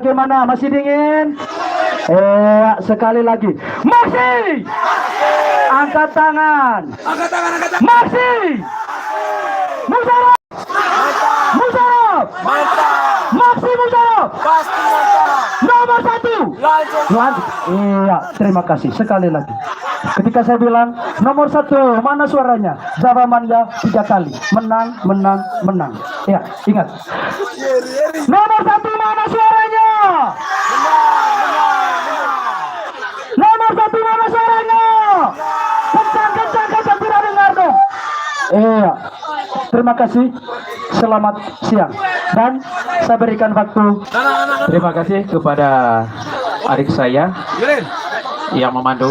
Bagaimana? Masih dingin? Sekali lagi. Masih! Angkat tangan. Angkat tangan. Masih! Musarab! Musarab! Mantap. Masih Musarab! Pasti mantap. Nomor 1. Lanjut. Iya, terima kasih. Sekali lagi. Ketika saya bilang nomor 1, mana suaranya? Jawabannya 3 kali. Menang, menang, menang. Ya, ingat. Nomor 1, mana suaranya? Nomor 1, mana suaranya? Kencang, tidak dengar dong. Iya. Terima kasih. Selamat siang. Dan saya berikan waktu. Terima kasih kepada adik saya yang memandu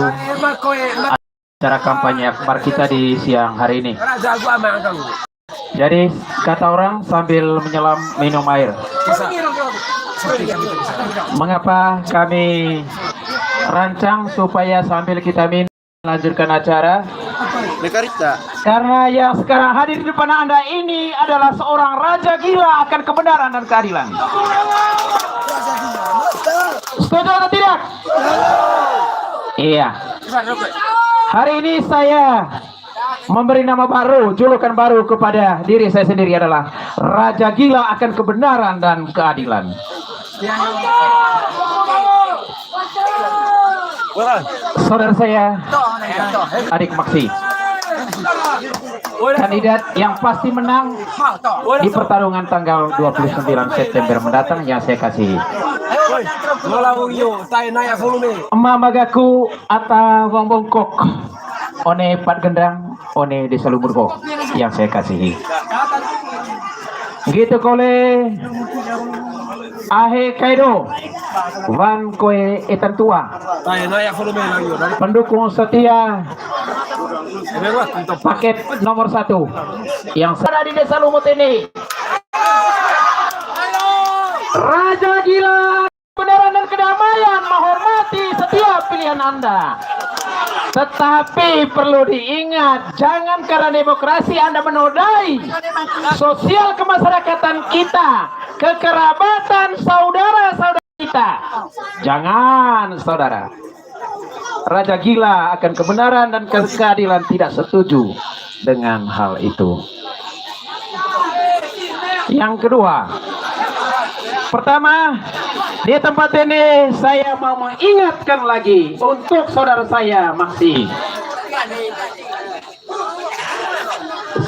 acara kampanye akbar kita di siang hari ini. Jadi kata orang sambil menyelam minum air. Mengapa kami rancang supaya sambil kita minum lanjutkan acara? Karena yang sekarang hadir di depan Anda ini adalah seorang raja gila akan kebenaran dan keadilan. Setuju atau tidak? Iya. Hari ini saya memberi nama baru, julukan baru kepada diri saya sendiri adalah Raja Gila akan kebenaran dan keadilan. Saudara saya, adik Maksi, kandidat yang pasti menang di pertarungan tanggal 29 September mendatang yang saya kasihi. Mamagaku ata wong bongkok, one pat gendang, one desa lumurko yang saya kasihi. Gitu kole ahe kaido wan koe etan tua pendukung setia paket nomor 1 yang ada di desa Lumut ini. Raja Gila kebenaran dan kedamaian menghormati setiap pilihan Anda. Tetapi perlu diingat, jangan karena demokrasi Anda menodai sosial kemasyarakatan kita, kekerabatan saudara-saudara kita. Jangan, saudara. Raja Gila akan kebenaran dan keadilan tidak setuju dengan hal itu. Yang kedua, pertama, di tempat ini saya mau mengingatkan lagi untuk saudara saya Maksi.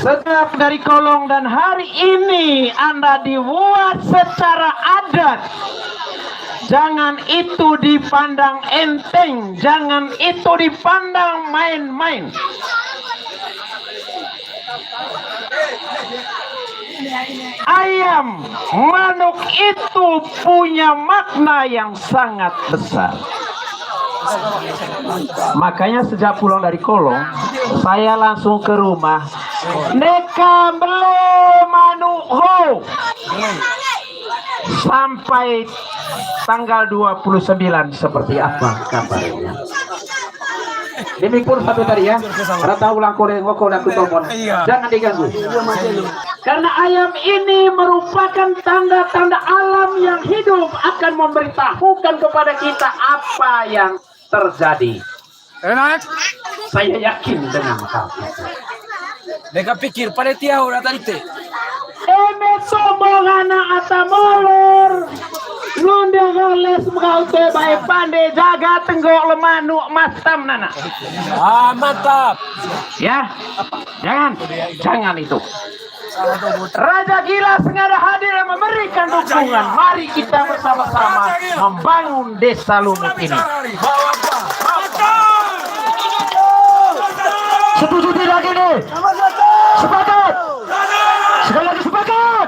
Setiap dari kolong dan hari ini Anda dibuat secara adat. Jangan itu dipandang enteng, jangan itu dipandang main-main. Ayam, manuk itu punya makna yang sangat besar. Makanya sejak pulang dari kolong, saya langsung ke rumah. Neka belum manuk ho. Sampai tanggal 29 seperti apa kabarnya. Demikian satu tadi ya. Rata ulang kole ngokol aku tombol. Jangan diganggu. Karena ayam ini merupakan tanda-tanda alam yang hidup akan memberitahukan kepada kita apa yang terjadi. Saya yakin dengan hal itu. Mereka pikir pada tiaw natalite. Emet sombong anak atamolor. Nunda les mengau te bae pande jaga tenggok lemanu mastam nana. Mantap. Ya, jangan itu. Raja Gila sengaja hadir dan memberikan dukungan. Mari kita bersama-sama membangun desa Lumut ini. Setuju tidak ini? Sepakat? Sekali lagi sepakat?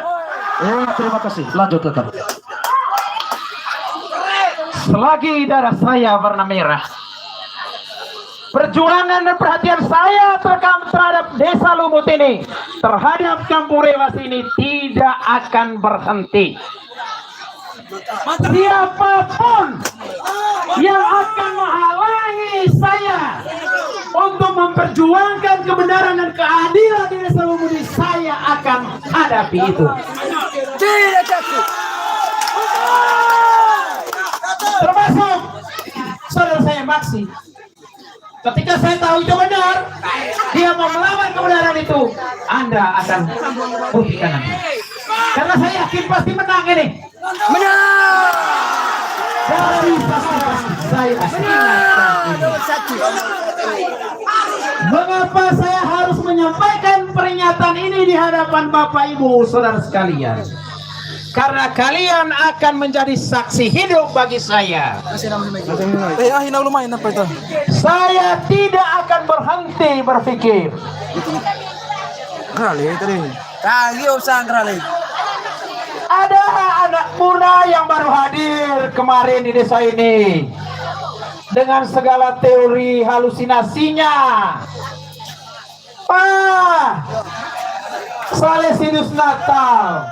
Terima kasih. Lanjut tetap. Selagi darah saya warna merah, perjuangan dan perhatian saya terhadap desa Lumut ini, terhadap Kampung Rewas ini tidak akan berhenti. Siapapun yang akan menghalangi saya untuk memperjuangkan kebenaran dan keadilan di desa Lumut ini, saya akan hadapi itu. Tidak takut. Maksi. Ketika saya tahu itu benar, dia mau melawan kebenaran itu, Anda akan buktikan nanti. Karena saya yakin pasti menang ini. Menang. Dari pasti saya ingatkan ini. Mengapa saya harus menyampaikan pernyataan ini di hadapan Bapak Ibu Saudara sekalian? Karena kalian akan menjadi saksi hidup bagi saya. Saya tidak akan berhenti berpikir. Ada anak muda yang baru hadir kemarin di desa ini dengan segala teori halusinasinya. Salesius Natal,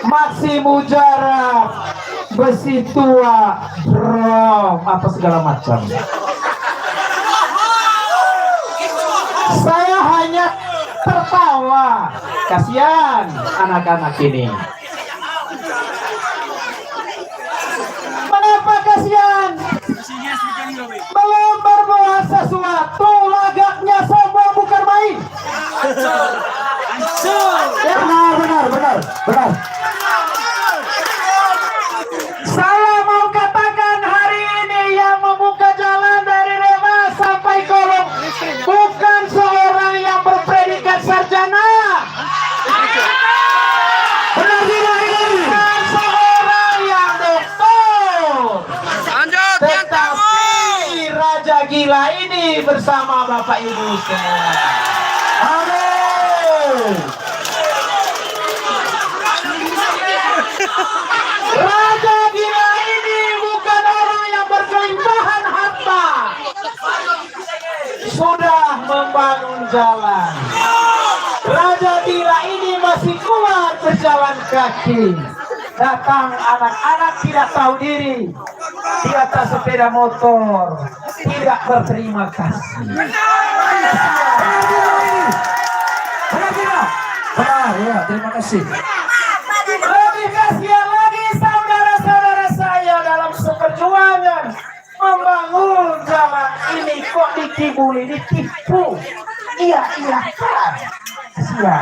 Maksi Mujarab, besi tua, bro, apa segala macam. Saya hanya tertawa, kasihan anak-anak ini. Mengapa kasihan? Belum berbuat sesuatu, lagaknya semua bukan main. Ya, benar. Saya mau katakan hari ini yang membuka jalan dari Rema sampai Kolong bukan seorang yang berpredikat sarjana. Benar tidak ini? Bukan seorang yang doktor. Tetapi Raja Gila ini bersama Bapak Ibu semua. Amin. Raja Gila ini bukan orang yang berkelimpahan harta. Sudah membangun jalan. Raja Gila ini masih kuat berjalan kaki. Datang anak-anak tidak tahu diri di atas sepeda motor, tidak berterima kasih. Benar ya, terima kasih. Lebih kasihan lagi saudara-saudara saya dalam seperjuangan membangun jalan ini kok dikibuli, ditipu. Iya kan. Kasihan.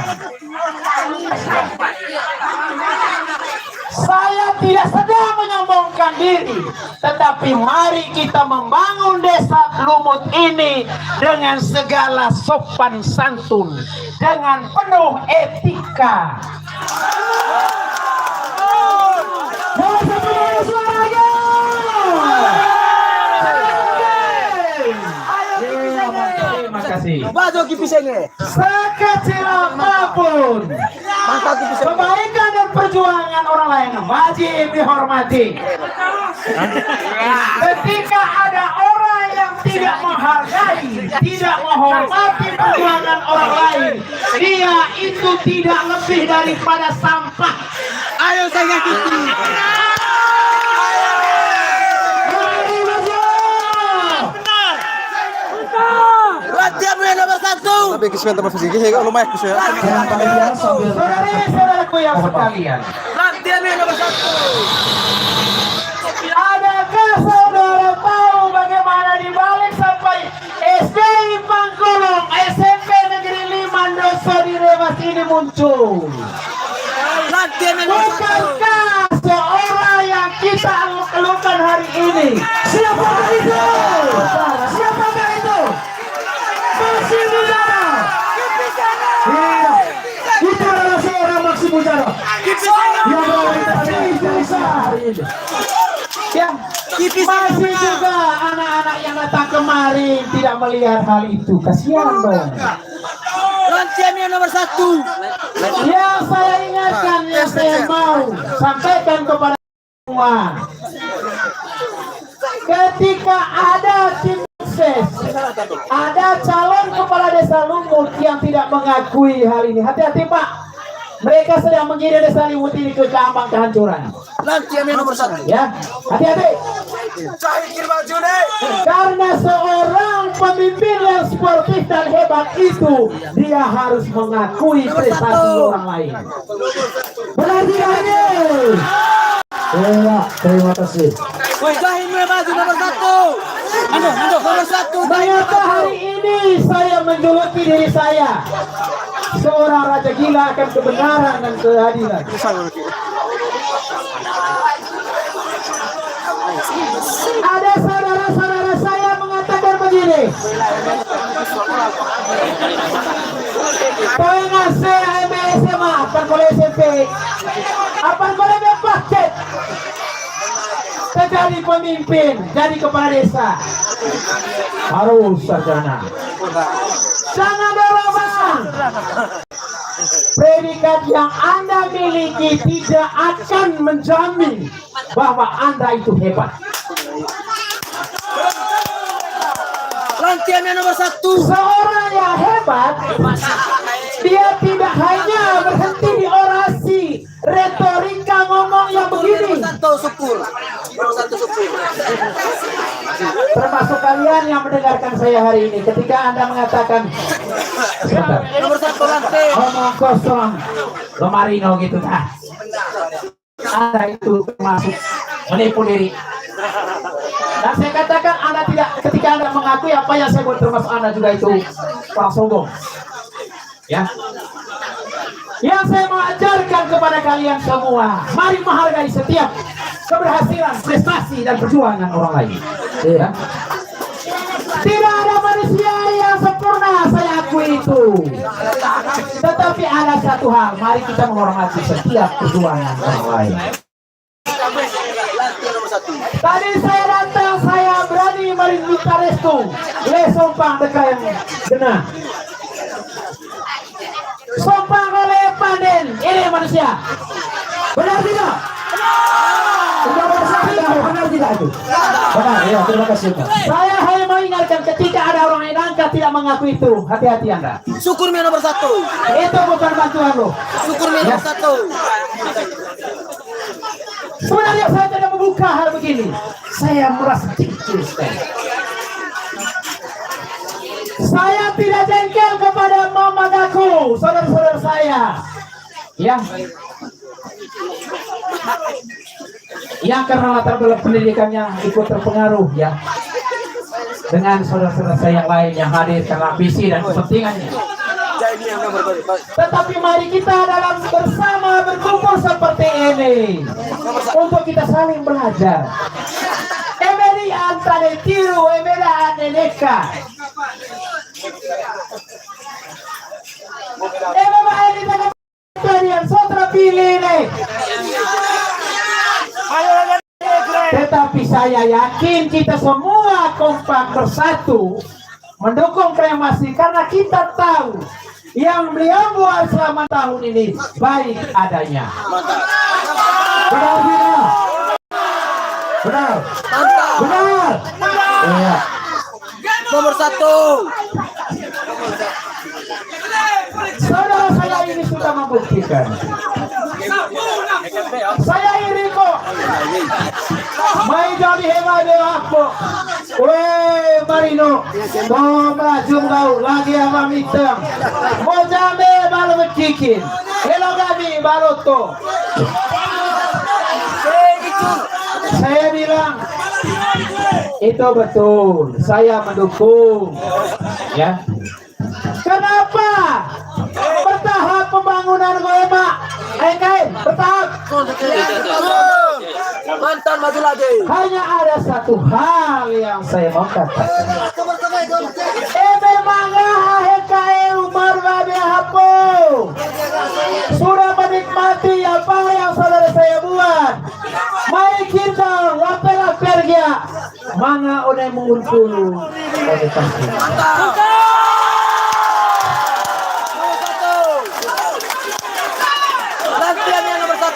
Saya tidak sedang menyombongkan diri, tetapi mari kita membangun desa Lumut ini dengan segala sopan santun, dengan penuh etika. Terima kasih. Sekecil apapun kebaikan dan perjuangan orang lain wajib dihormati. Ketika ada orang yang tidak menghargai, tidak menghormati perjuangan orang lain, dia itu tidak lebih daripada sampah. Ayo saya gitu. Saudara-saudaraku yang sekalian, adakah saudara tahu bagaimana dibalik sampai SDI Pangkolong, SMP Negeri 5 Doso di Rewas ini muncul? Bukankah seorang yang kita keluhkan hari ini? Siapakah itu? Siapakah itu? Maksi Mujarab. Iya, itu adalah seorang Maksi Mujarab yang yang masih juga anak-anak yang datang kemarin tidak melihat hal itu. Kasihan dong. Champion nomor 1. Yang saya ingatkan, yang saya mau sampaikan kepada semua, ketika ada tim sukses, ada calon kepala desa Lumut yang tidak mengakui hal ini, hati-hati Pak, mereka sedang mengirim desa Lumut ini ke ambang kehancuran. Champion nomor 1. Ya, hati-hati. Karena seorang pemimpin yang sportif dan hebat itu, dia harus mengakui prestasi orang lain. Benar tidak ini? Iya, terima kasih. Woi, Zahim maju nomor 1. Nomor 1. Ternyata hari ini saya menjuluki diri saya seorang raja gila akan kebenaran dan keadilan. Ada saudara-saudara saya mengatakan begini. Pengen saya SMA, akan boleh SMP, akan boleh paket. Jadi pemimpin, jadi kepala desa. Harus sarjana. Jangan berlomba. Predikat yang Anda miliki tidak akan menjamin bahwa Anda itu hebat. Lantiannya nomor 1. Seorang yang hebat, dia tidak hanya berhenti di orasi, retorika ngomong yang begini. Nomor 1 syukur. Nomor 1 syukur. Termasuk kalian yang mendengarkan saya hari ini, ketika Anda mengatakan sebentar, Nomor 1 lantai. ngomong kosong, lemarino gitu dah. Anda itu termasuk menipu diri. Dan saya katakan Anda tidak, ketika Anda mengakui apa yang saya buat, termasuk Anda juga itu orang sombong. Ya. Yang saya mau ajarkan kepada kalian semua, mari menghargai setiap keberhasilan, prestasi dan perjuangan orang lain. Ya. Tidak ada manusia yang sempurna, saya akui itu. Tetapi ada satu hal, mari kita menghormati setiap perjuangan orang lain. Tadi saya datang, saya berani meminta restu. Sompang dekat yang kena. Sompang oleh panen. Ini manusia. Benar tidak? Benar tidak itu? Benar, ya, terima kasih Pak. Saya hanya mengingatkan ketika ada orang yang angkat tidak mengaku itu, hati-hati Anda. Syukurnya nomor 1. Itu bukan bantuan lo. Syukurnya nomor 1. Sebenarnya saya tidak membuka hal begini. Saya merasa kecil sekali. Saya tidak jengkel kepada mama aku, saudara-saudara saya. Yang karena latar belakang pendidikannya ikut terpengaruh ya dengan saudara-saudara saya yang lain yang hadir karena visi dan kepentingannya. Tetapi mari kita dalam bersama berkumpul seperti ini untuk kita saling belajar. Emeli antara tiru, emeli aneka. Emeli kalian sotra pilih nih. Tetapi saya yakin kita semua kompak bersatu mendukung kremasi karena kita tahu yang beliau buat selama tahun ini baik adanya. Benar tidak? Benar. Benar. Iya. Nomor 1. Saudara saya ini sudah membuktikan. Saya iri kok. Mai jadi hebat deh aku. Weh Marino, mau maju kau lagi sama mitang. Mau jambe baru bercikin. Hello kami baru to. Saya bilang itu betul. Saya mendukung. Ya. Kenapa? Bertahap pembangunan Goema. Bertahap. Mantan maju lagi. Hanya ada satu hal yang saya mau katakan. Sudah menikmati apa yang saudara saya buat. Mari kita lapela pergia. Manga onai mengumpul. Lantiannya nomor 1.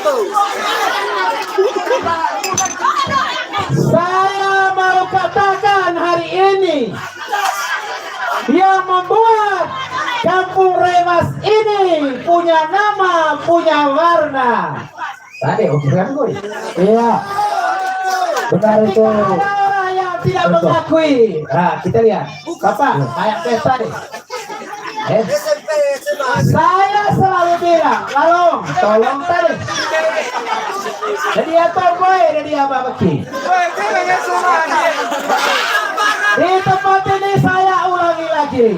Saya mau katakan hari ini yang membuat Kampung Remas ini punya nama, punya warna. Tadi kan gue. Iya. Benar itu. Ada orang yang tidak mengakui. Nah, kita lihat. Bapak, kayak pesta deh. Saya selalu bilang, tolong tadi. Jadi apa boy, jadi apa beki? Di tempat ini saya ulangi lagi.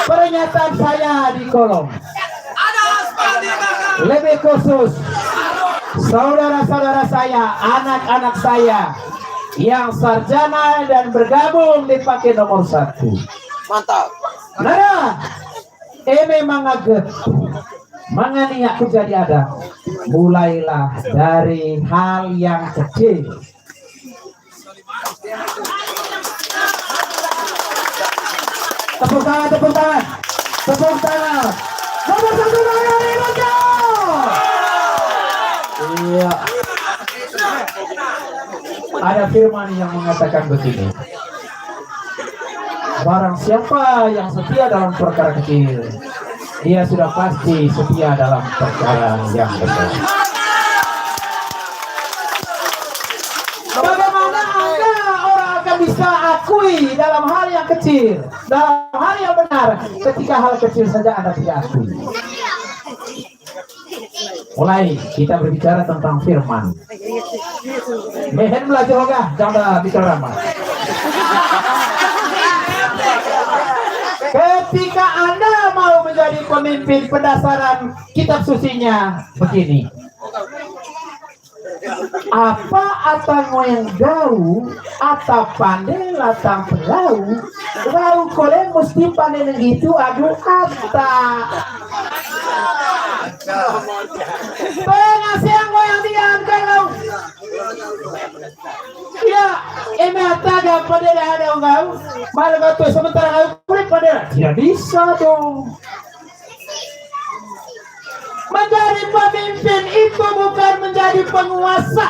Pernyataan saya di kolom. Lebih khusus saudara-saudara saya, anak-anak saya yang sarjana dan bergabung di paket nomor 1. Mantap. Nah, ini mangaget mangania jadi ada. Mulailah dari hal yang kecil. Tepuk tangan, tepuk tangan, tepuk tangan. Nomor 1 Raya Rinojo. Iya. Ada firman yang mengatakan begini. Barang siapa yang setia dalam perkara kecil, dia sudah pasti setia dalam perkara yang besar. Bagaimana Anda orang akan bisa akui dalam hal yang kecil, dalam hal yang benar, ketika hal kecil saja Anda tidak akui? Mulai kita berbicara tentang firman. Mehen belajar juga, jangan bicara ramah. Ketika Anda mau menjadi pemimpin, pendasaran kitab sucinya begini. Apa atang yang gau, atau pandai latang pelau, gau kole mesti pandai begitu, aduh kata. Pengasih yang goyang diangkat kau. Ya, ini ataga pada ada kau. Malah kau sementara kau kulit pada. Tidak bisa dong. Menjadi pemimpin itu bukan menjadi penguasa.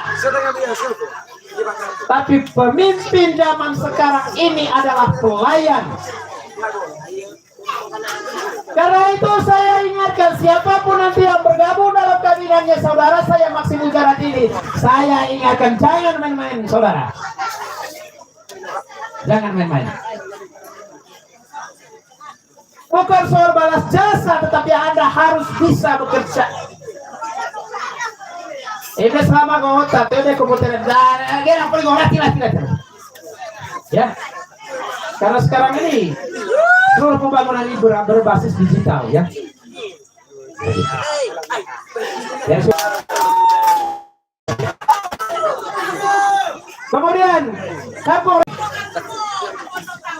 Tapi pemimpin zaman sekarang ini adalah pelayan. Karena itu saya ingatkan siapapun nanti yang bergabung dalam kabinetnya saudara saya Maksim Ujarat ini, saya ingatkan jangan main-main saudara. Jangan main-main. Bukan soal balas jasa, tetapi Anda harus bisa bekerja. Ini selama kota, ini komputer dan yang paling tidak. Ya, karena sekarang ini seluruh pembangunan ini berbasis digital, ya. Kemudian,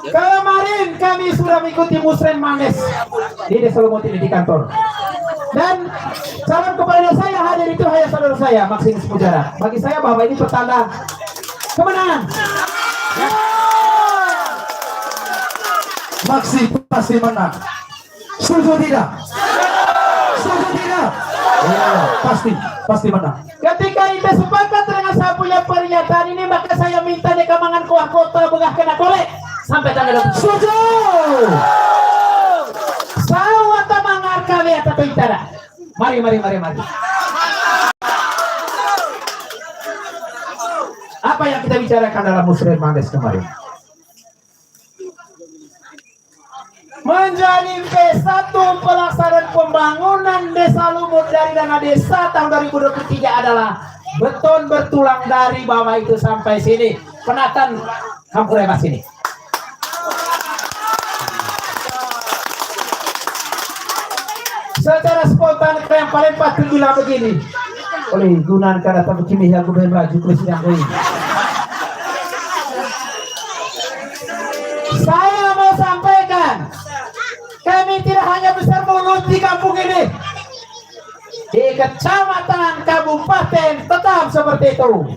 kemarin kami sudah mengikuti musren Mandes di Desa Lumut ini di kantor. Dan calon kepala desa saya hadir itu hanya saudara saya Maksim Ujarat. Bagi saya bahwa ini pertanda kemenangan. Maksim pasti menang. Setuju tidak? Setuju tidak? Ya, pasti menang. Ketika kita sepakat dengan saya punya pernyataan ini, maka saya minta di Kamangan Kuah Kota Begah kena kolek sampai tanggal 20. Setuju. Sawat mangar kami atau tidak. Mari. Apa yang kita bicarakan dalam musren Mandes kemarin? Menjadi P1 pelaksanaan pembangunan Desa Lumut dari dana desa tahun 2023 adalah beton bertulang dari bawah itu sampai sini, penataan Kampung Remas ini. Secara spontan yang paling patut bilang begini, oleh gunakan kata begini yang gue baju presiden ini. Saya mau sampaikan, kami tidak hanya besar mulut di kampung ini, di kecamatan, kabupaten tetap seperti itu.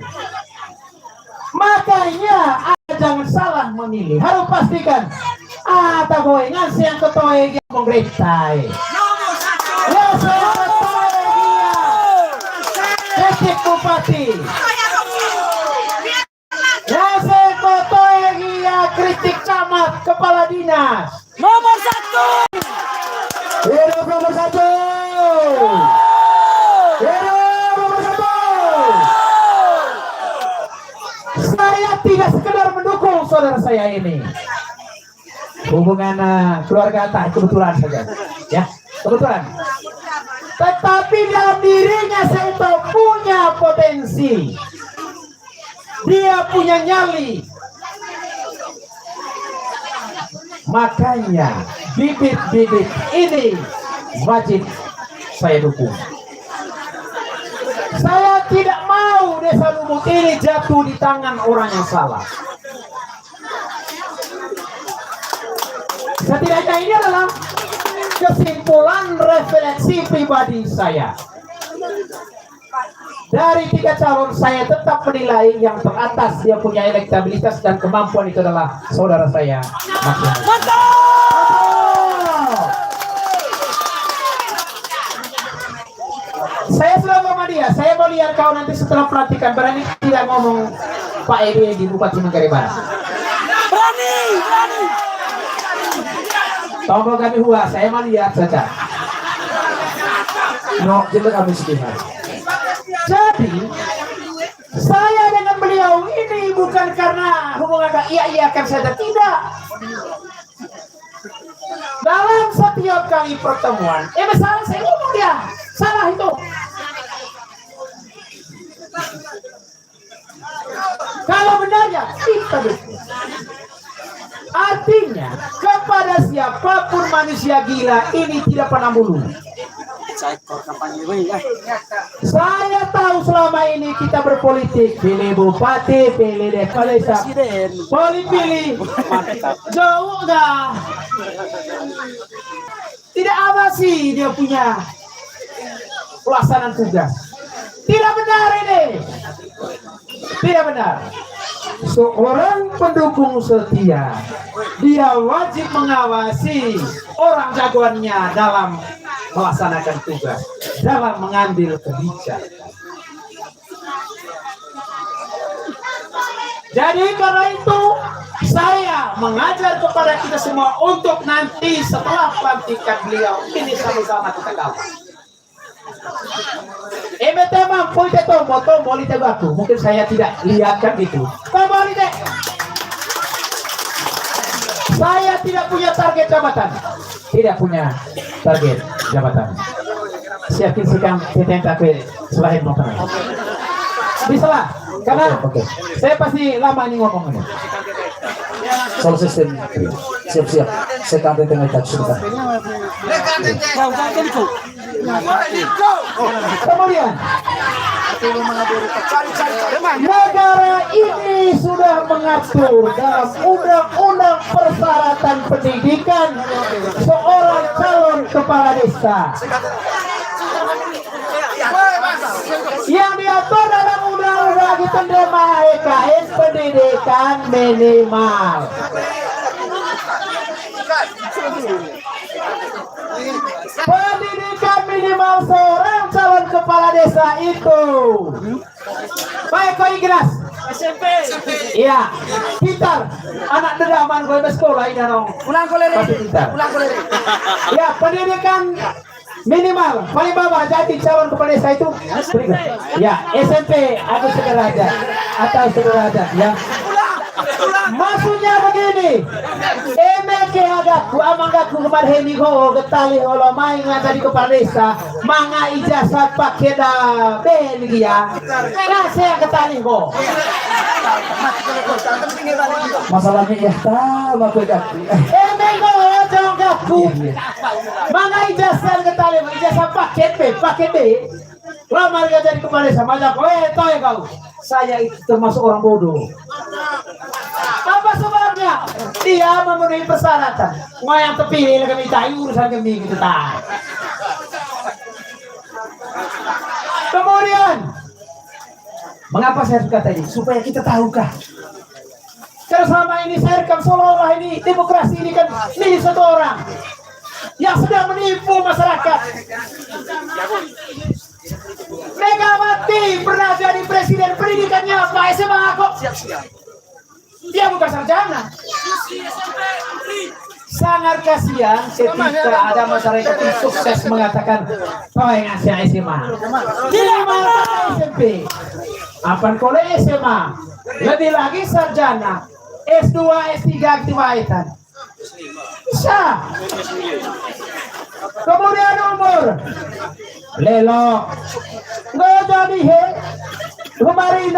Makanya jangan salah memilih, harus pastikan atau goengan siang ketua yang pemerintah. Ya saya ketua dia, titik bupati. Ya saya ketua dia, kritik camat, kepala dinas. Nomor 1. Hidup nomor 1. Hidup nomor 1. Saya tidak sekedar mendukung saudara saya ini. Hubungan keluarga tak kebetulan saja, ya kebetulan. Tetapi dalam dirinya saya tahu punya potensi. Dia punya nyali. Makanya bibit-bibit ini wajib saya dukung. Saya tidak mau Desa Lumut ini jatuh di tangan orang yang salah. Setidaknya ini adalah kesimpulan refleksi pribadi saya. Dari 3 calon, saya tetap menilai yang teratas dia punya elektabilitas dan kemampuan itu adalah saudara saya. Saya sudah ngomong dia, saya mau lihat kau nanti setelah pelantikan berani tidak ngomong Pak Edi di Bupati Manggarai Barat. Berani. Tombol kami huas, saya mau lihat saja. No, jelek kami sedihkan. Jadi, saya dengan beliau ini bukan karena hubungan iya akan saja, tidak. Dalam setiap kali pertemuan, misalnya saya ngomong dia, salah itu. Kalau benarnya, kita dukung. Artinya, kepada siapapun manusia gila ini tidak pernah mulu. Saya tahu selama ini kita berpolitik, pilih bupati, pilih desa, pilih, jauh dah. Tidak awasi dia punya pelaksanaan tugas. Tidak benar ini. Tidak benar. Seorang pendukung setia, dia wajib mengawasi orang jagoannya dalam melaksanakan tugas, dalam mengambil kebijakan. Jadi karena itu saya mengajar kepada kita semua untuk nanti setelah pelantikan beliau ini sama-sama kita kawal. Tema pointe tombol itu aku. Mungkin saya tidak lihat kan gitu. Tombol itu. Saya tidak punya target jabatan. Tidak punya target jabatan. Siapin sekarang tapi selain motor. Bisa lah. Karena saya pasti lama ini ngomong ini. Soal sistem siap-siap. Saya akan tengah sudah. Kemudian negara ini sudah mengatur dalam undang-undang persyaratan pendidikan seorang calon kepala desa yang diatur dalam undang-undang itu EKN pendidikan minimal. Pendidikan minimal seorang calon kepala desa itu. Baik kau Ignas. SMP. Iya. Pintar. Anak dedaman gue sekolah ini dong. Ulang kolere. Ya, pendidikan minimal paling bawah jadi calon kepala desa itu. Ya, SMP atau sederajat atau sederajat ya. Maksudnya begini, emeke agakku amanggaku kemarin ini ho getali holo main tadi kepala desa manga ijazah pakai dah ben dia. Nah saya getali ho. Masalahnya ya tahu aku gakku. Emeke jangan gakku. Manga ijazah getali ijazah pakai B. Lamar gak jadi kepala desa macam tahu ya kau. Saya itu termasuk orang bodoh. Apa sebabnya? Dia memenuhi persyaratan. Mau yang terpilih kami tahu urusan kami gitu tak. Kemudian, mengapa saya kata ini? Supaya kita tahukah? Karena selama ini saya rekam seolah-olah ini demokrasi ini kan milik satu orang yang sedang menipu masyarakat. Megawati pernah jadi presiden, pendidikannya apa? SMA kok? Dia bukan sarjana. Sangat kasihan ketika ada masyarakat yang sukses mengatakan pengen saya SMA. Tidak malah SMP. Apa kole SMA? Lebih lagi sarjana. S2, S3 aktivaitan. Bisa. Kemudian umur. Lelo. Nggak jadi he. Kemarin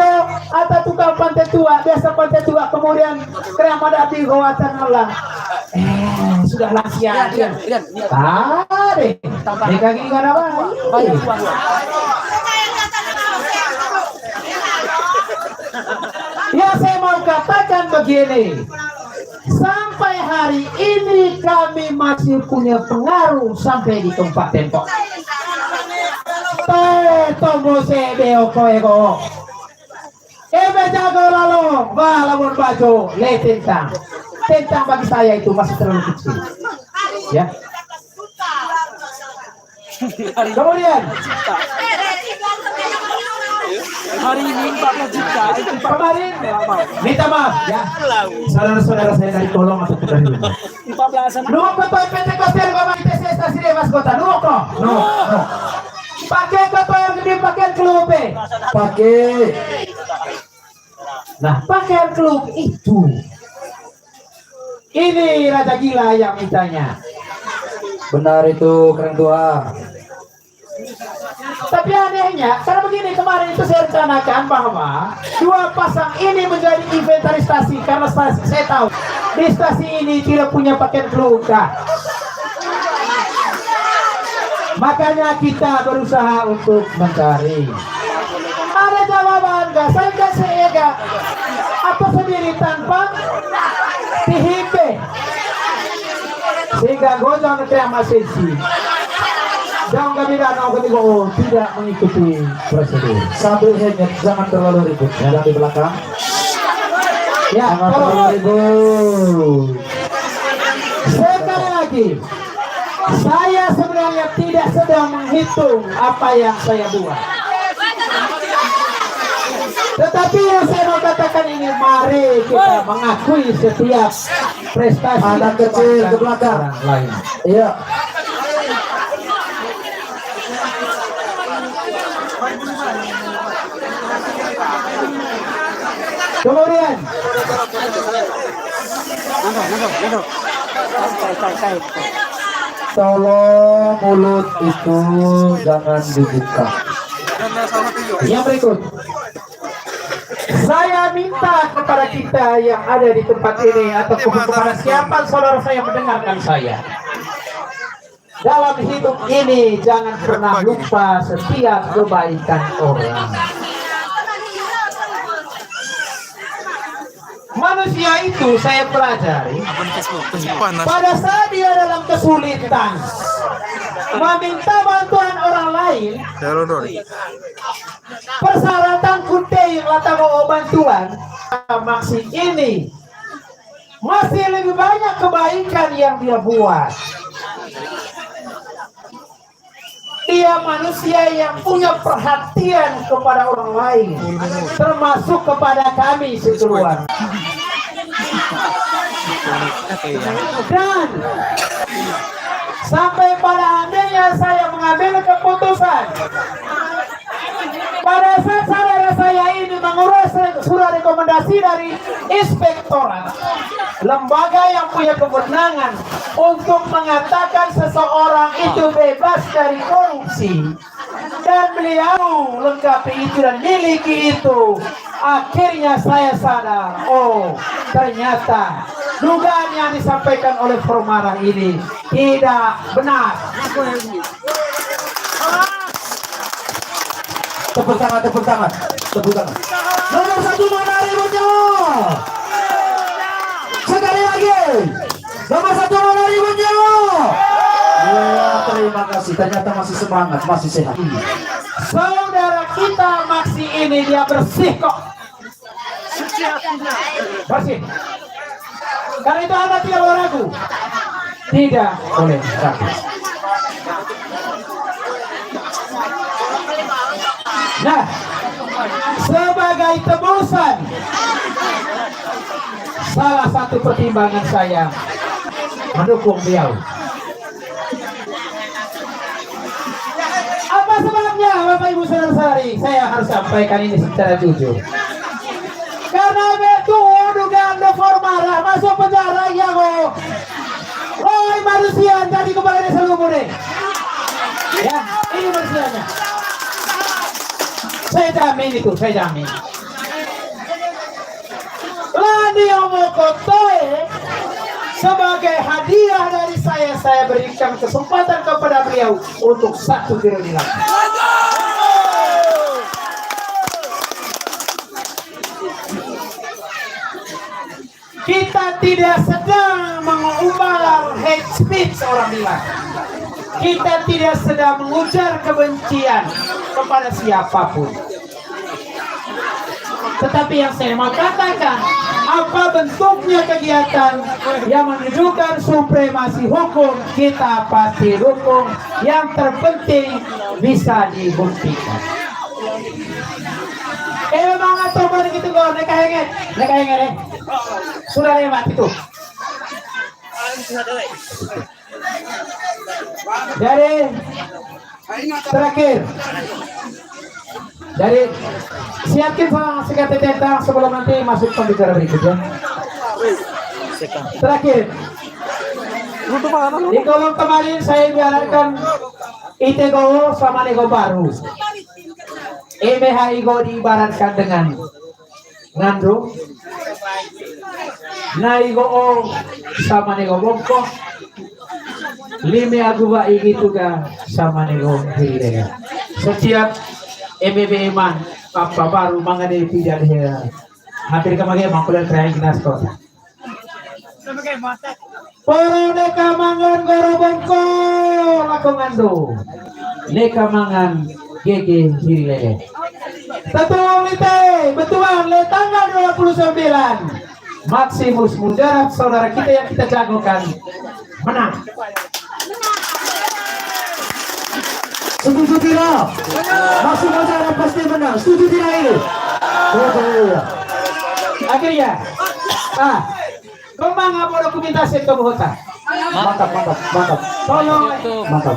atau tukang pantai tua, biasa pantai tua, kemudian kremada di kawatan Allah. Sudah lansia. Lihat. Tadi, di kaki nggak ada apa. Ya saya mau katakan begini, sampai hari ini kami masih punya pengaruh sampai di tempat tembok. Tomo sebeo koego. Ebe jago lalu, lamun baju le tentang. Tentang bagi saya itu masih terlalu kecil. Ya. Kemudian Hari ini 14 juta. kemarin minta maaf ya saudara-saudara saya dari Kolong atau dari rumah. 14 Nuko to PT Kostel Bapak ITC stasi Mas Kota. Nuko. No. Pakai kotor gede pakaian klub. Pakai. Nah, pakaian klub itu. Ini Raja Gila yang mintanya. Benar itu keren tua. Tapi anehnya, karena begini kemarin itu saya rencanakan bahwa dua pasang ini menjadi inventaris stasi karena stasi saya tahu di stasi ini tidak punya pakaian keluarga. Makanya kita berusaha untuk mencari. Ada jawaban gak? Saya kasih ega apa sendiri tanpa dihipe sehingga gojong terima sesi. Jangan kami danau ketika tidak mengikuti prosedur. Sambil headset, jangan terlalu ribut. Jangan di belakang. Ya, Jangan terlalu ribut. sekali lagi, saya sebenarnya tidak sedang menghitung apa yang saya buat. Tetapi yang saya mau katakan ini, mari kita mengakui setiap prestasi Anak kecil ke belakang. orang lain. Iya. Kemudian Tolong mulut itu jangan dibuka. yang berikut, saya minta kepada kita yang ada di tempat ini atau kepada siapa saudara saya mendengarkan saya, dalam hidup ini jangan pernah lupa setiap kebaikan orang. Manusia itu saya pelajari pada saat dia dalam kesulitan meminta bantuan orang lain, persyaratan kunte yang lata mau bantuan maksud ini masih lebih banyak kebaikan yang dia buat. Dia manusia yang punya perhatian kepada orang lain, termasuk kepada kami sekeluarga. Dan sampai pada akhirnya saya mengambil keputusan pada saat saudara saya ini mengurus surat rekomendasi dari inspektorat, lembaga yang punya kewenangan untuk mengatakan seseorang itu bebas dari korupsi, dan beliau lengkapi itu dan miliki itu. Akhirnya saya sadar, oh ternyata dugaan yang disampaikan oleh Formara ini tidak benar. Tepuk tangan, tepuk tangan, tepuk tangan. Nomor 1 mana ributnya? Sekali lagi. Nomor 1 mana ributnya? Ya, terima kasih. Ternyata masih semangat, masih sehat. Saudara kita Maksi ini dia bersih kok. Bersih. Karena itu Anda tidak boleh ragu. Tidak boleh ragu. Nah, sebagai tebusan, salah satu pertimbangan saya mendukung beliau. Apa sebabnya, Bapak Ibu saudara-saudari? Saya harus sampaikan ini secara jujur. Karena itu dugaan Formara masuk penjara ya kok. Oh manusia jadi kepala desa Lumure. Ya, ini manusianya. Saya jamin itu, saya jamin. Lani yang mau kotoe Sebagai hadiah dari saya berikan kesempatan kepada beliau untuk 1 periode lagi. Kita tidak sedang mengumbar hate speech, orang bilang. Kita tidak sedang mengujar kebencian kepada siapapun. Tetapi yang saya mau katakan, apa bentuknya kegiatan yang menunjukkan supremasi hukum, kita pasti dukung. Yang terpenting bisa dibuktikan. Memang atau balik itu kau mereka henget, sudah lewat itu. Jadi terakhir, dari siapkan sekalian tentang sebelum nanti masuk pembicara berikutnya. Terakhir, di kolom kemarin saya biarkan ITGO sama Nego baru. EBHIGO diibaratkan dengan ngandung, Naigo sama Nego bongkok, Lime Aguba Igi juga sama Nego Hirega. Setiap EBB Iman apa baru mengenai tidak dia hampir kemarin mengkuliah terakhir jelas kota. Para neka mangan goro bongko laku ngando, neka mangan gege hirile. Tetuang lite, betuang le tanggal 29 Maximus Mujarab saudara kita yang kita jagokan menang. Setuju tidak? Masuk Mujarab pasti menang. Setuju tidak ini? Akhirnya, kembang apa dokumentasi ke Bogota? Mantap. Tolong, Mantap.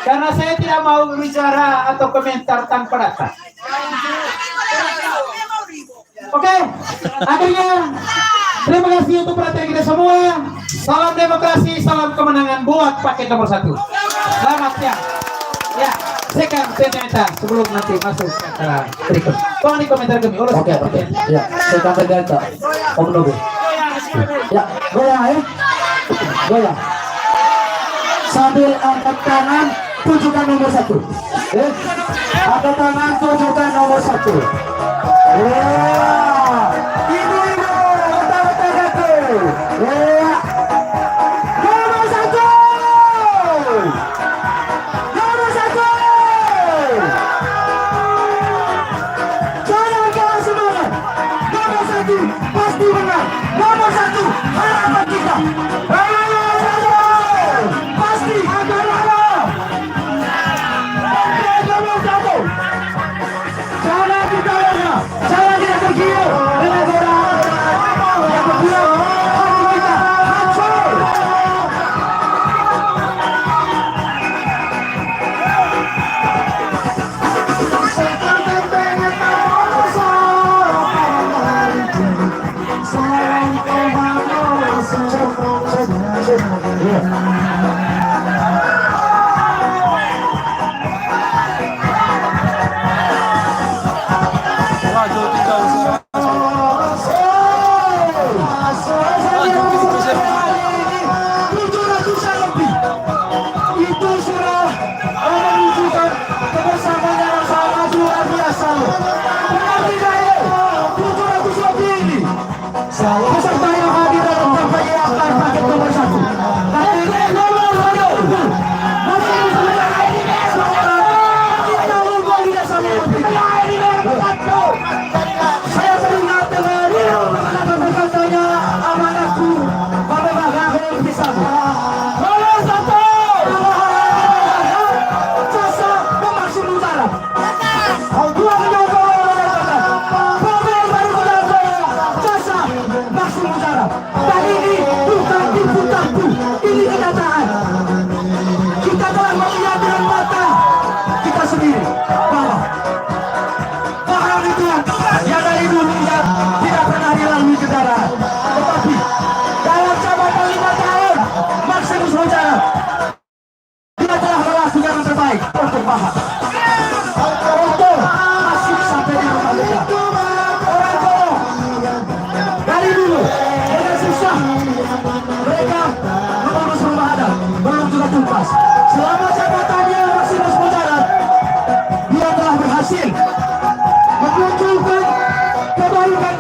karena saya tidak mau bicara atau komentar tanpa data. Oke, akhirnya terima kasih untuk perhatian kita semua. Salam demokrasi, salam kemenangan buat paket nomor 1. Selamat siang. Ya, sekarang komentar sebelum nanti masuk ke berikut. Tolong di komentar kami. Oke. Ya, sekarang data. Om Nogo. Ya, goyang. Sambil angkat tangan, tunjukkan nomor 1. Angkat tangan, tunjukkan nomor 1. Ibu-ibu, otak-otak. Nomor 1. Nomor 1. Jangan kalah semangat. Nomor 1 pasti menang. Nomor 1 harapan kita. Nomor 1 pasti akan menang. Nomor 1. Jangan kita lengah. Jangan kita tergiur dengan orang yang berbuat hati kita hancur. Itu sudah menunjukkan kebersamaan yang sangat luar biasa. Benar tidak ini? 700 lebih ini. Peserta yang hadir dalam perayaan paket nomor 1. Paket nomor 1. Masih kita lupa tidak sama saya teringat dengan berkatanya amanatku pada bagian yang bisa. Nomor 1. Jasa Maximus Mujarab. Dua menyokong jasa Maximus Mujarab.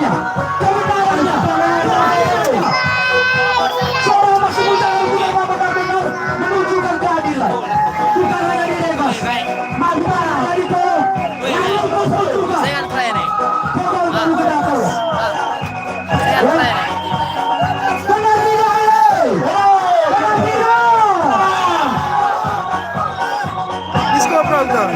kebenarannya, kebenarannya. Seorang Maksi Mujara juga benar-benar menunjukkan keadilan. Bukan hanya dibebas, mana ditolong, lalu kosong juga. Pokok baru kena tolong. Benar tidak ini? Benar tidak? Disco program.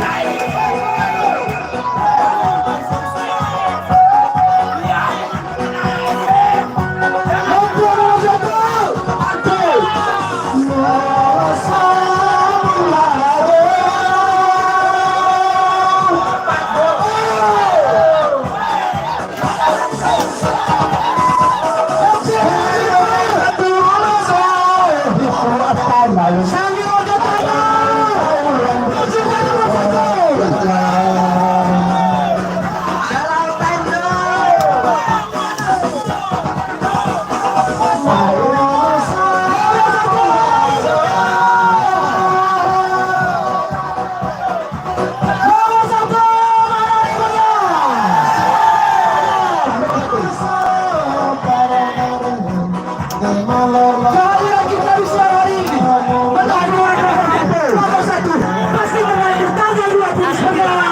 Kehadiran kita di siang hari ini menang nomor 1 pasti mengalir tanggal 29 semangatlah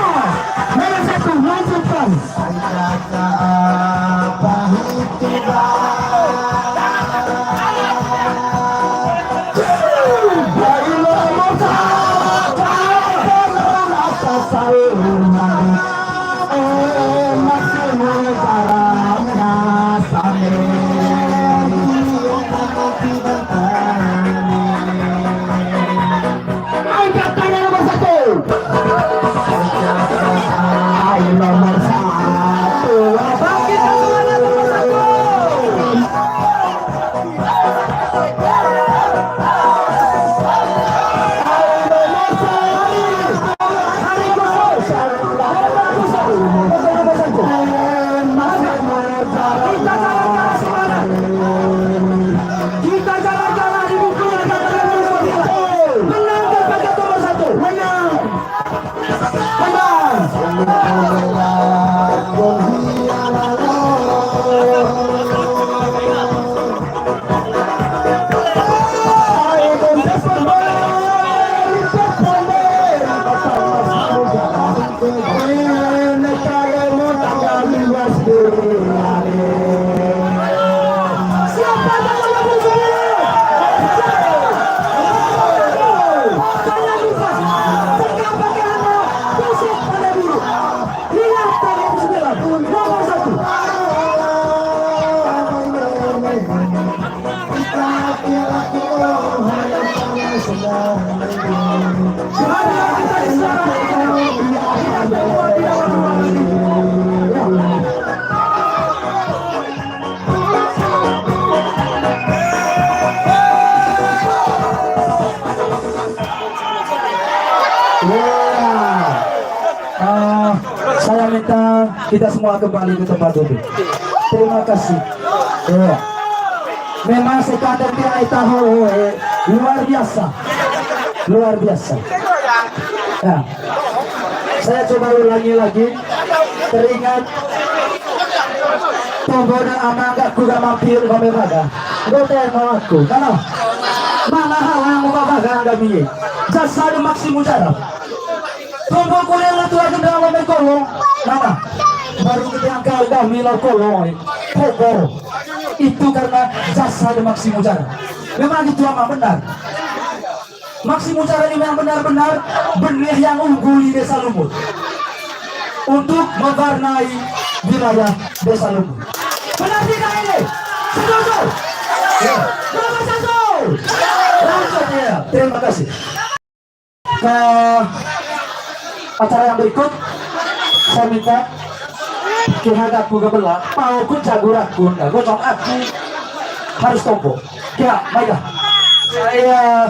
nomor 1 lanjutkan. Angkat tangan nomor 1. Nomor 1. Bangkit semangat nomor 1. Kita jalan-jalan di buku yang menang kepada nomor 1. Menang. Saya minta kita semua kembali ke tempat duduk. Terima kasih. Ya. Memang sekadar dia tahu luar biasa, luar biasa. Ya. Saya coba ulangi lagi. Teringat tombol dan anak gak kuda mampir kami pada. Gue mau aku, karena mana hal yang mau bawa kami. Jasa Maksi Mujara. Tombol kuliah itu akan dalam kolong. Nama baru ketika kami lalu kolong. Tombol itu karena jasa Maksi Mujara. Memang itu amat benar. Maksi Mujara ini memang benar-benar benih yang unggul di Desa Lumut untuk mewarnai wilayah Desa Lumut. Benar tidak ini? Setuju? Ya. Nomor 1. Lanjut ya. Terima kasih. Ke acara yang berikut saya minta kehadapu kebelah mau ku jagurakun gocok aku harus tompo ya baiklah saya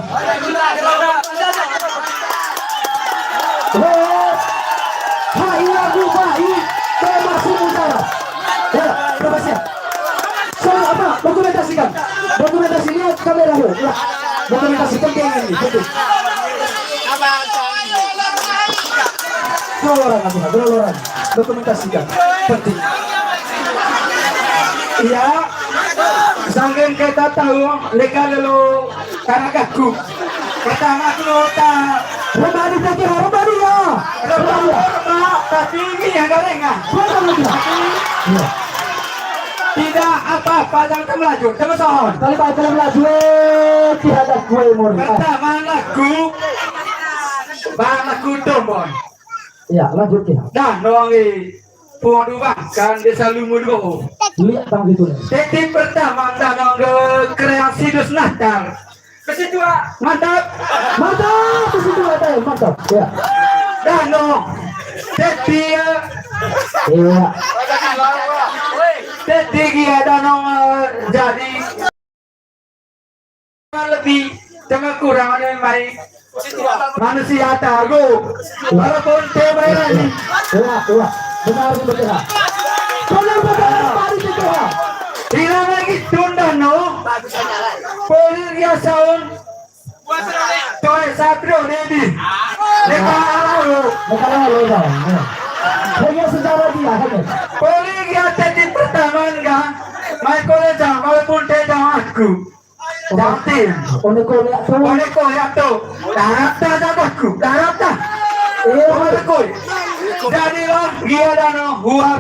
hai lagu baik ke Maksi Mujara ya terima kasih soal apa dokumentasi lihat kamera ya dokumentasi penting ini penting dua orang nanti dua orang dokumentasikan. Penting. Iya, sanggen kita tahu legal lo karena kaku. Pertama dulu tak Rebani saja, rebani ya. tapi ini yang gorengan. Iya. Tidak apa-apa jangan melaju, terus on. Kali baik kali melaju, tidak ada gue murni. Pertama lagu dombon. Iya, lanjut ya. Dan doangi puan kan desa lumur dulu. Lihat tang gitu nih. Jadi pertama danong ke kreasi dus natal. Kedua mantap. Mantap, di situ ada ya, mantap. Ya. Danong. Jadi Iya. dia danong jadi lebih dengan kurang ada yang baik. Manusia tahu walaupun tebaran ini Iya, iya. Benar benar. Benar, mari kita. hilang lagi tunda no polir ya saun toy satrio nedi lekalo Makanya lo dah. Hanya sejarah dia kan. polir ya tadi pertama enggak Michael jam walaupun dia jam aku jantin Onek onek tuh. boleh kau lihat tuh darata jabatku darata boleh kau jadi lo dia dano Gua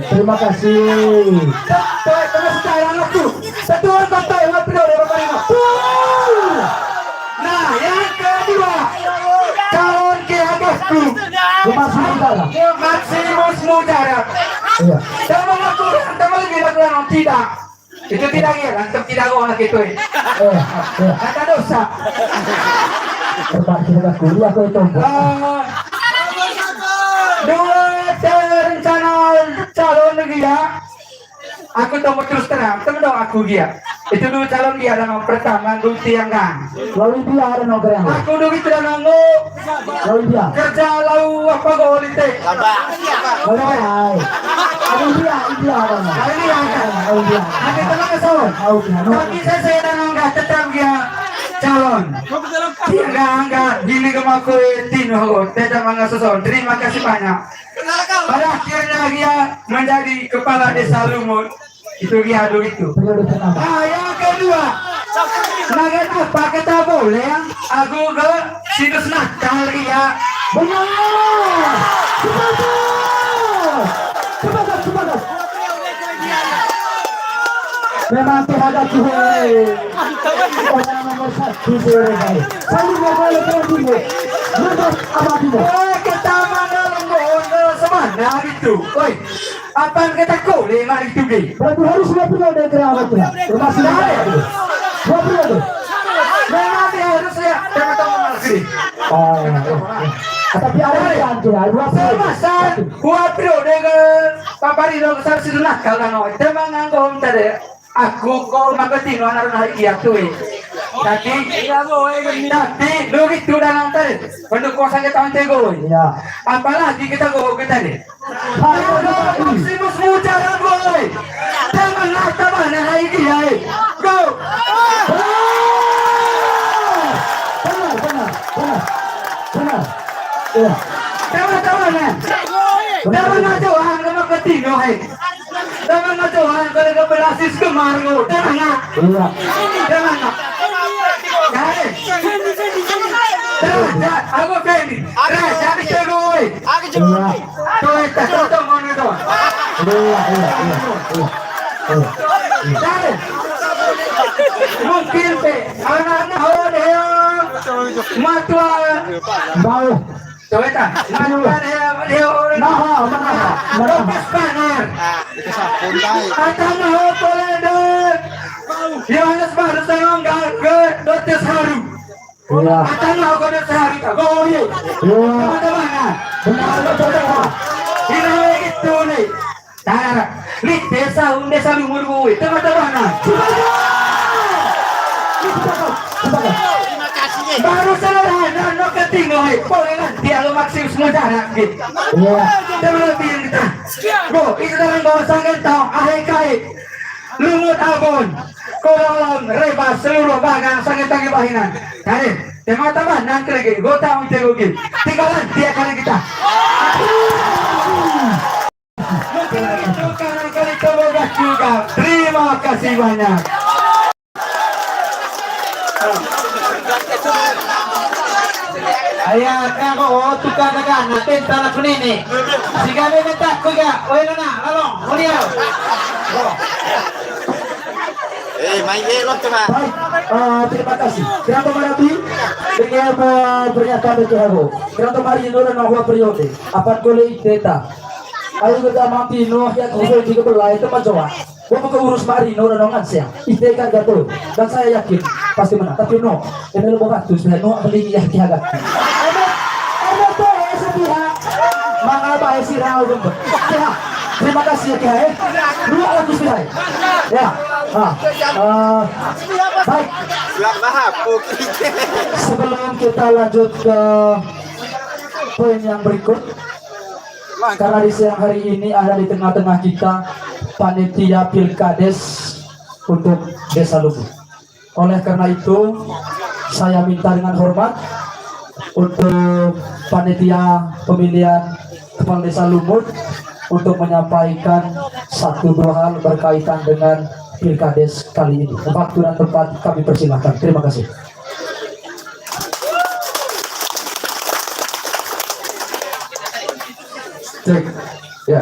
terima kasih. toy terus sekarang aku setuan kata yang periode berapa. Nah, yang kedua, calon kiagasku, Masih saudara. Maximus Mudarat. Iya. Teman aku, teman lagi bilang tidak. Itu tidak ya, antum tidak kau anak itu. Iya. Kata dosa. Terbang kita kuliah kau itu. Dua rencana calon dia. Aku tahu terus terang, teman dong aku dia. Itu dulu calon dia dan pertama dulu tiang kan. Lalu dia ada nongkrong. Aku dulu itu dan nunggu Lalu dia. kerja lau apa kau lite. Lalu dia ada. Hari ini yang kan. Lalu dia. Ada teman kesal. Lalu dia. Tapi saya dan nggak tetap dia calon. Dia enggak gili kemaku tino tetap nggak sesuatu. Terima kasih banyak. Pada akhirnya dia menjadi kepala desa Lumut. Itu dia dulu itu. Periode pertama. Nah, yang kedua, nugget apa kita boleh? Aku ke situs nakal dia. Benar. Semangat. Memang tiada Tuhan. Orang nomor satu sebagai. Saling berboleh dulu. Menurut abadinya. Kita mana lembut semana gitu. Oi, apa yang kita boleh mari itu gay? Berarti harus dua periode kerabatnya. Termasuk ada. Dua periode. Memang dia harus ya. Jangan tahu lagi. Oh. Tapi ada yang tidak. Dua periode. Semasan, buat periode ke papari lo kesal situ nakal kan oi. Temang nganggo tadi. Aku kau makati no anak hari iya tuh. Tapi lu itu dan nanti penduk kosan kita nanti gue. Iya. Apalagi kita gue kita deh. Maksimus mujaran gue. Jangan nata mana hari dia. Go. Benar. Iya. Teman-teman. Jangan ngajuan ke makati no hai. Jangan ngajuan ke berasis ke margo. Jangan. Iya. Jangan. Aku Fendi. Jadi cewek. Iya. Tuh itu tonggon itu. Jadi mungkin teh anak-anak dia matua. Mau. Tuh itu matua dia orang. Lopes Panar. Atau mau boleh deh. Yohanes baru senang ke Dotes Haru. Iya. Atau mau ke Dotes Haru. Oh iya. Teman-teman. Benar. Ini itu nih. Tara, nih desa lumur gue. Teman-teman. Baru sederhana, no ketinggalan. Boleh kan? Dia lo Maximus Mudarat gitu. Iya. Terlebih kita. Bro, itu dalam bawah sangat tahu. Ahai Lumut Abon. Kolong rebas seluruh bagang sangat tangi bahinan. Jadi, teman-teman nanti lagi. Gue tahu itu gue. Tinggalan dia kali kita. Itu kali terbogas juga. Terima kasih banyak. Ayah, ako tukar dagan natin tanah kunini. Sige na minta ko ga. Oy na, lalong, muliaw. main elok cuma. Baik, terima kasih. Kira Marathi dengan pernyataan itu aku. Kira mari nora nahwa periode. Apat kole data. Ayo kita mati noh yang usul juga belai itu Jawa. Gua mau urus mari nora nongan siang. Ite kan gato. Dan saya yakin pasti menang. Tapi no, ini lo bogat tuh sebenarnya no beli yang kiagat. Ada tuh sepihak. Mangapa sih rau gembet. Terima kasih ya Kiai. Dua lagi sih ya. Baik. Sebelum kita lanjut ke poin yang berikut, karena di siang hari ini ada di tengah-tengah kita panitia Pilkades untuk Desa Lumut. Oleh karena itu, saya minta dengan hormat untuk panitia pemilihan Kepala Desa Lumut untuk menyampaikan 1-2 hal berkaitan dengan Pilkades kali ini. Waktu dan tempat kami persilahkan. Terima kasih. Cek, ya.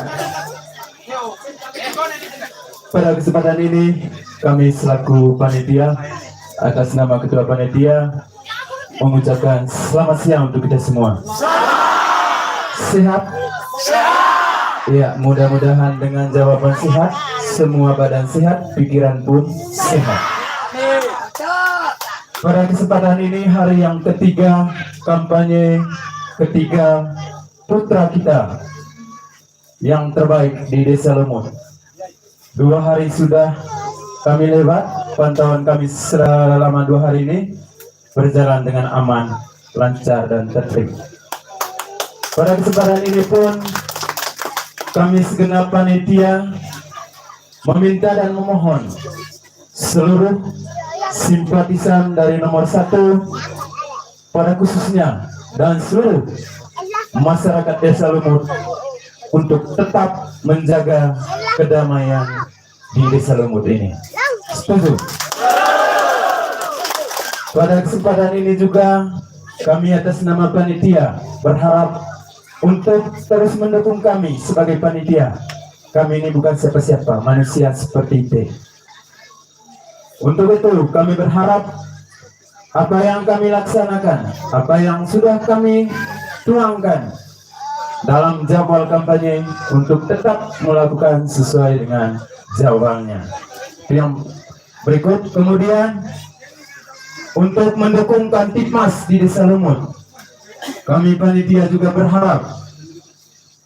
Pada kesempatan ini kami selaku panitia atas nama ketua panitia mengucapkan selamat siang untuk kita semua. Sehat? Ya, mudah-mudahan dengan jawaban sehat, semua badan sehat, pikiran pun sehat. Pada kesempatan ini hari yang ketiga kampanye ketiga putra kita yang terbaik di Desa Lumut. 2 hari sudah kami lewat, pantauan kami selama 2 hari ini berjalan dengan aman, lancar dan tertib. Pada kesempatan ini pun kami segenap panitia meminta dan memohon seluruh simpatisan dari nomor 1 pada khususnya dan seluruh masyarakat Desa Lumut untuk tetap menjaga kedamaian di Desa Lumut ini. Setuju? Pada kesempatan ini juga kami atas nama panitia berharap untuk terus mendukung kami sebagai panitia. Kami ini bukan siapa-siapa, manusia seperti itu. Untuk itu kami berharap apa yang kami laksanakan, apa yang sudah kami tuangkan dalam jadwal kampanye untuk tetap melakukan sesuai dengan jadwalnya. Yang berikut kemudian untuk mendukung Kantipmas di Desa Lumut, kami panitia juga berharap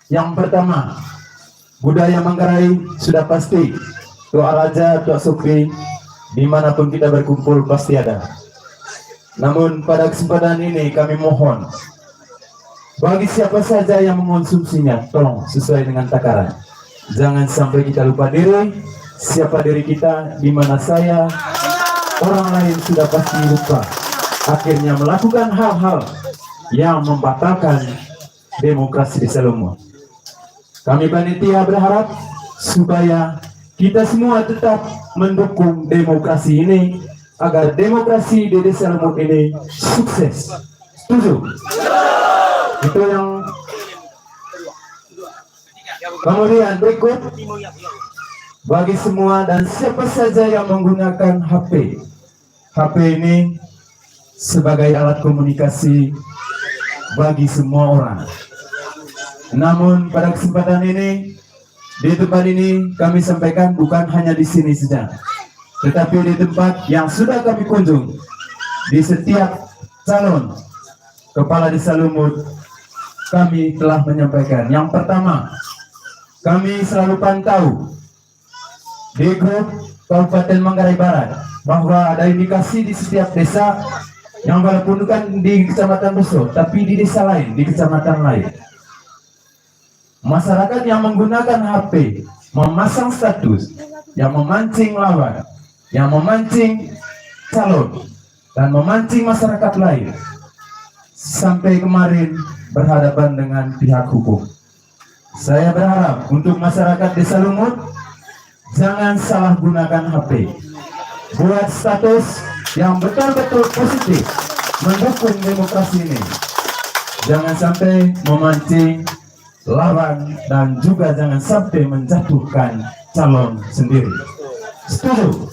yang pertama, budaya Manggarai sudah pasti, Tua Raja, Tua Sukri, dimanapun kita berkumpul pasti ada. Namun pada kesempatan ini kami mohon, bagi siapa saja yang mengonsumsinya, tolong sesuai dengan takaran. Jangan sampai kita lupa diri, siapa diri kita, di mana saya, orang lain sudah pasti lupa. Akhirnya melakukan hal-hal yang membatalkan demokrasi di Desa Lumut. Kami panitia berharap supaya kita semua tetap mendukung demokrasi ini agar demokrasi di Desa Lumut ini sukses. Setuju? Itu yang kemudian berikut, bagi semua dan siapa saja yang menggunakan HP ini sebagai alat komunikasi bagi semua orang. Namun pada kesempatan ini, di tempat ini kami sampaikan bukan hanya di sini saja, tetapi di tempat yang sudah kami kunjung, di setiap calon kepala Desa Lumut, kami telah menyampaikan. Yang pertama, kami selalu pantau di grup Kabupaten Manggarai Barat bahwa ada indikasi di setiap desa yang walaupun bukan di Kecamatan Beso, tapi di desa lain, di kecamatan lain, masyarakat yang menggunakan HP memasang status yang memancing lawan, yang memancing calon, dan memancing masyarakat lain, sampai kemarin berhadapan dengan pihak hukum. Saya berharap untuk masyarakat Desa Lumut jangan salah gunakan HP. Buat status yang betul-betul positif mendukung demokrasi ini. Jangan sampai memancing lawan dan juga jangan sampai menjatuhkan calon sendiri. Setuju?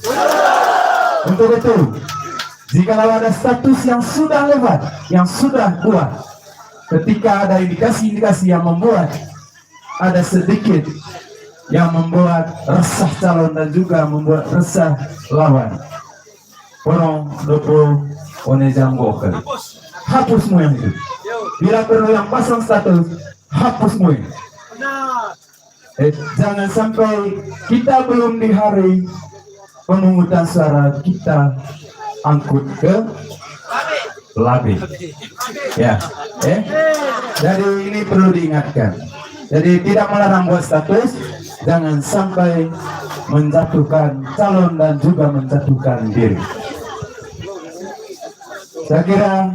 Untuk itu, jika ada status yang sudah lewat, yang sudah kuat, ketika ada indikasi-indikasi yang membuat ada sedikit yang membuat resah calon dan juga membuat resah lawan, orang dopo one janggokan, hapus semua yang itu. Bila perlu yang pasang status, hapus semua. Jangan sampai kita belum di hari pemungutan suara kita angkut ke Labe. Ya, jadi ini perlu diingatkan. Jadi tidak melarang buat status, jangan sampai menjatuhkan calon dan juga menjatuhkan diri. Saya kira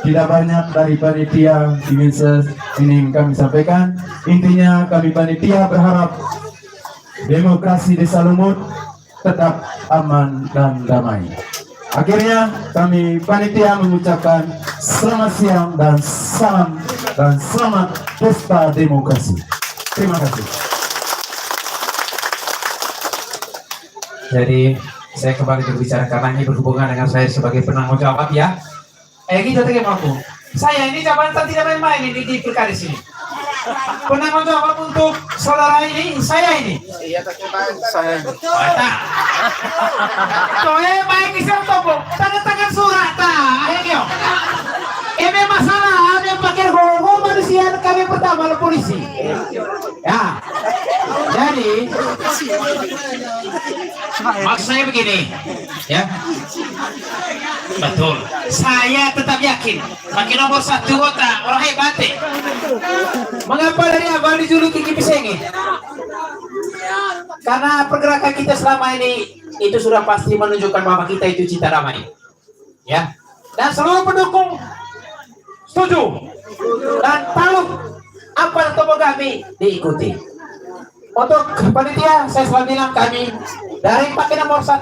tidak banyak dari panitia ingin kami sampaikan. Intinya kami panitia berharap demokrasi Desa Lumut tetap aman dan damai. Akhirnya kami panitia mengucapkan selamat siang dan salam dan selamat pesta demokrasi. Terima kasih. Jadi saya kembali berbicara karena ini berhubungan dengan saya sebagai penanggung jawab ya. Gitu aku. Saya ini jabatan tidak main-main ini di pilkada sini. Penanggung jawab untuk saudara ini, saya ini. Iya, saya. Soalnya baik isang topo, tangan surat ayo. Ini masalah ada yang pakai gogo manusia kami pertama oleh polisi. Ya. Jadi maksud saya begini, ya. Betul. Saya tetap yakin pakai nomor 1 orang hebat. Mengapa dari abang dijuluki Kipisengi? Karena pergerakan kita selama ini itu sudah pasti menunjukkan bahwa kita itu cinta damai, ya. Dan seluruh pendukung setuju dan tahu apa topogrami diikuti. Untuk panitia saya selalu bilang kami dari pakai nomor 1